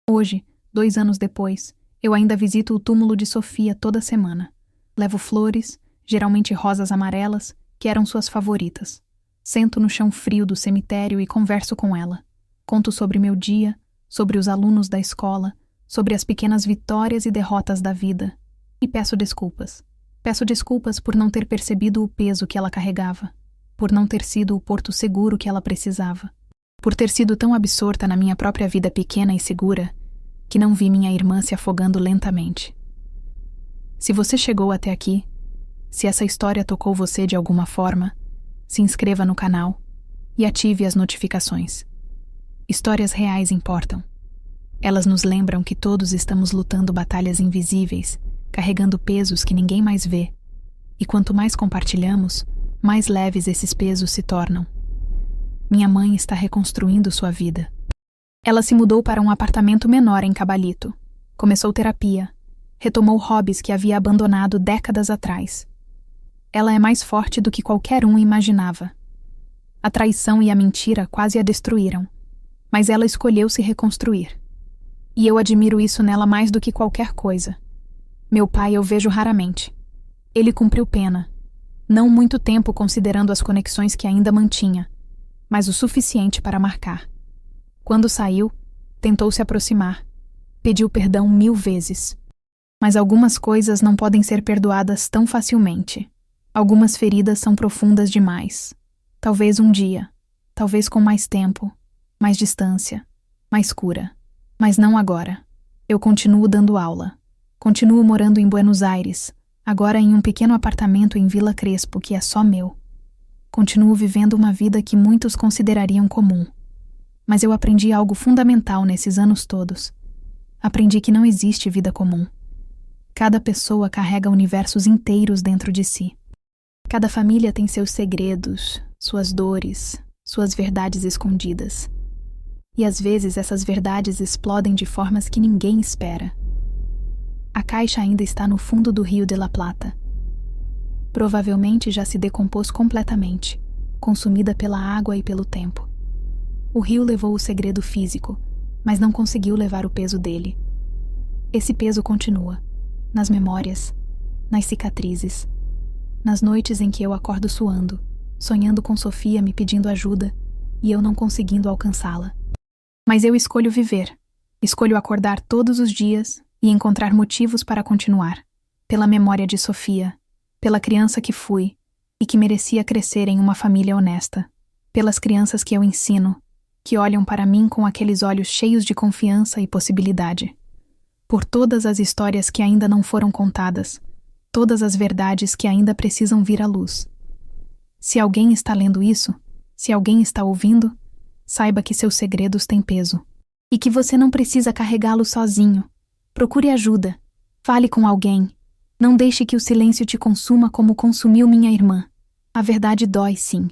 Hoje, 2 anos depois, eu ainda visito o túmulo de Sofia toda semana. Levo flores, geralmente rosas amarelas, que eram suas favoritas. Sento no chão frio do cemitério e converso com ela. Conto sobre meu dia, sobre os alunos da escola, sobre as pequenas vitórias e derrotas da vida. E peço desculpas. Peço desculpas por não ter percebido o peso que ela carregava, por não ter sido o porto seguro que ela precisava, por ter sido tão absorta na minha própria vida pequena e segura, que não vi minha irmã se afogando lentamente. Se você chegou até aqui, se essa história tocou você de alguma forma, se inscreva no canal e ative as notificações. Histórias reais importam. Elas nos lembram que todos estamos lutando batalhas invisíveis, carregando pesos que ninguém mais vê. E quanto mais compartilhamos, mais leves esses pesos se tornam. Minha mãe está reconstruindo sua vida. Ela se mudou para um apartamento menor em Cabalito. Começou terapia. Retomou hobbies que havia abandonado décadas atrás. Ela é mais forte do que qualquer um imaginava. A traição e a mentira quase a destruíram. Mas ela escolheu se reconstruir. E eu admiro isso nela mais do que qualquer coisa. Meu pai eu vejo raramente. Ele cumpriu pena. Não muito tempo considerando as conexões que ainda mantinha, mas o suficiente para marcar. Quando saiu, tentou se aproximar. Pediu perdão 1000 vezes. Mas algumas coisas não podem ser perdoadas tão facilmente. Algumas feridas são profundas demais. Talvez um dia, talvez com mais tempo, mais distância, mais cura. Mas não agora. Eu continuo dando aula. Continuo morando em Buenos Aires, agora em um pequeno apartamento em Vila Crespo que é só meu. Continuo vivendo uma vida que muitos considerariam comum. Mas eu aprendi algo fundamental nesses anos todos. Aprendi que não existe vida comum. Cada pessoa carrega universos inteiros dentro de si. Cada família tem seus segredos, suas dores, suas verdades escondidas. E às vezes essas verdades explodem de formas que ninguém espera. A caixa ainda está no fundo do Rio de la Plata. Provavelmente já se decompôs completamente, consumida pela água e pelo tempo. O rio levou o segredo físico, mas não conseguiu levar o peso dele. Esse peso continua, nas memórias, nas cicatrizes, nas noites em que eu acordo suando, sonhando com Sofia me pedindo ajuda e eu não conseguindo alcançá-la. Mas eu escolho viver, escolho acordar todos os dias e encontrar motivos para continuar, pela memória de Sofia, pela criança que fui e que merecia crescer em uma família honesta, pelas crianças que eu ensino, que olham para mim com aqueles olhos cheios de confiança e possibilidade, por todas as histórias que ainda não foram contadas, todas as verdades que ainda precisam vir à luz. Se alguém está lendo isso, se alguém está ouvindo, saiba que seus segredos têm peso e que você não precisa carregá-los sozinho. Procure ajuda. Fale com alguém. Não deixe que o silêncio te consuma como consumiu minha irmã. A verdade dói, sim,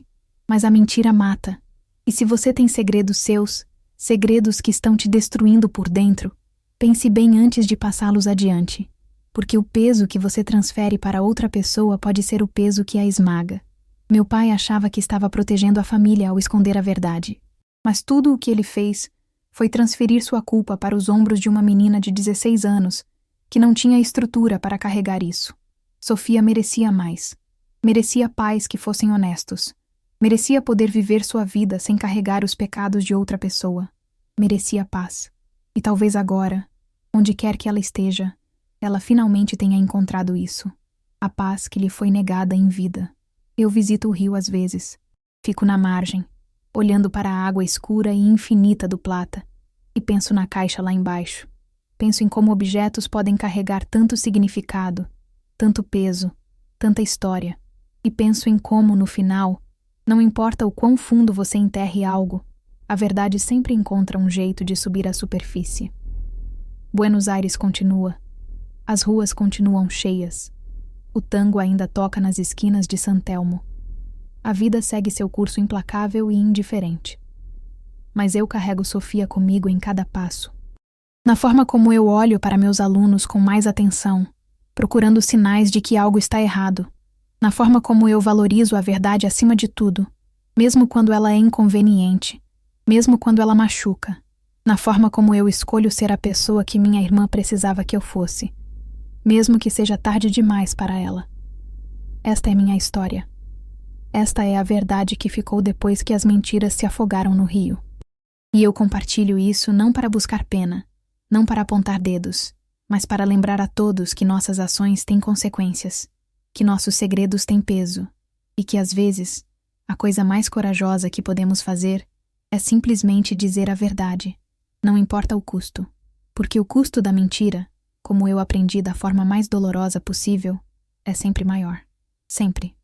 mas a mentira mata. E se você tem segredos seus, segredos que estão te destruindo por dentro, pense bem antes de passá-los adiante, porque o peso que você transfere para outra pessoa pode ser o peso que a esmaga. Meu pai achava que estava protegendo a família ao esconder a verdade. Mas tudo o que ele fez foi transferir sua culpa para os ombros de uma menina de 16 anos que não tinha estrutura para carregar isso. Sofia merecia mais. Merecia pais que fossem honestos. Merecia poder viver sua vida sem carregar os pecados de outra pessoa. Merecia paz. E talvez agora, onde quer que ela esteja, ela finalmente tenha encontrado isso. A paz que lhe foi negada em vida. Eu visito o rio às vezes. Fico na margem, olhando para a água escura e infinita do Plata, e penso na caixa lá embaixo. Penso em como objetos podem carregar tanto significado, tanto peso, tanta história. E penso em como, no final, não importa o quão fundo você enterre algo, a verdade sempre encontra um jeito de subir à superfície. Buenos Aires continua. As ruas continuam cheias. O tango ainda toca nas esquinas de San Telmo. A vida segue seu curso implacável e indiferente. Mas eu carrego Sofia comigo em cada passo. Na forma como eu olho para meus alunos com mais atenção, procurando sinais de que algo está errado. Na forma como eu valorizo a verdade acima de tudo, mesmo quando ela é inconveniente, mesmo quando ela machuca. Na forma como eu escolho ser a pessoa que minha irmã precisava que eu fosse, mesmo que seja tarde demais para ela. Esta é minha história. Esta é a verdade que ficou depois que as mentiras se afogaram no rio. E eu compartilho isso não para buscar pena, não para apontar dedos, mas para lembrar a todos que nossas ações têm consequências, que nossos segredos têm peso, e que às vezes, a coisa mais corajosa que podemos fazer é simplesmente dizer a verdade, não importa o custo, porque o custo da mentira, como eu aprendi da forma mais dolorosa possível, é sempre maior. Sempre.